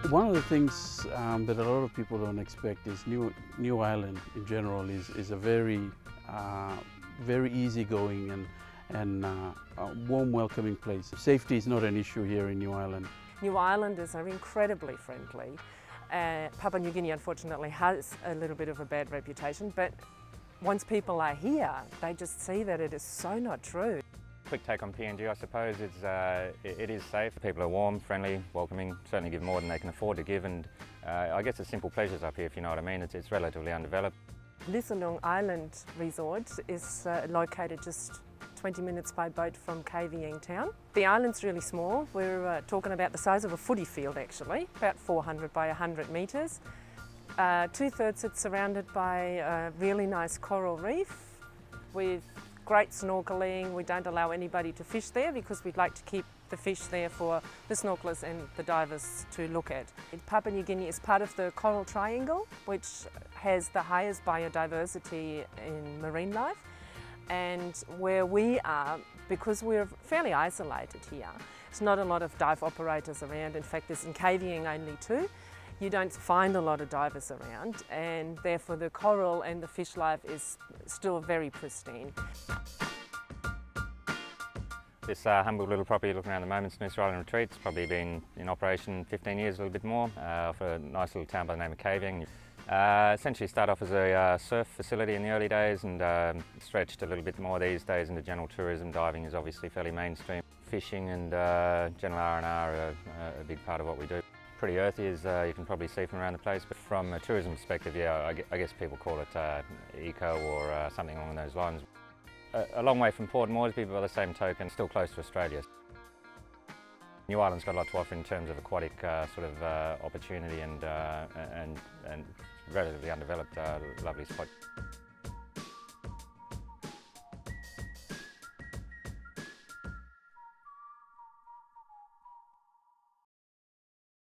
One of the things that a lot of people don't expect is New Ireland in general is a very easygoing and warm, welcoming place. Safety is not an issue here in New Ireland. New Islanders are incredibly friendly. Papua New Guinea unfortunately has a little bit of a bad reputation, but once people are here, they just see that it is so not true. Quick take on PNG, I suppose, it is safe. People are warm, friendly, welcoming, certainly give more than they can afford to give, and I guess the simple pleasures up here, if you know what I mean. It's relatively undeveloped. Lisanong Island Resort is located just 20 minutes by boat from KVN town. The island's really small. We're talking about the size of a footy field actually, about 400 by 100 metres. Two-thirds it's surrounded by a really nice coral reef with great snorkelling. We don't allow anybody to fish there because we'd like to keep the fish there for the snorkelers and the divers to look at. Papua New Guinea is part of the Coral Triangle, which has the highest biodiversity in marine life. And where we are, because we're fairly isolated here, there's not a lot of dive operators around. In fact, there's in KVN only 2. You don't find a lot of divers around, and therefore the coral and the fish life is still very pristine. This humble little property you're looking around at the moment, Smith's Island Retreat, it's probably been in operation 15 years, a little bit more, for a nice little town by the name of KVN. Essentially started off as a surf facility in the early days and stretched a little bit more these days into general tourism. Diving is obviously fairly mainstream. Fishing and general R&R are a big part of what we do. Pretty earthy, as you can probably see from around the place, but from a tourism perspective, yeah, I guess people call it eco or something along those lines. A long way from Port Moresby, but by the same token, still close to Australia. New Ireland's got a lot to offer in terms of aquatic sort of opportunity and relatively undeveloped, lovely spot.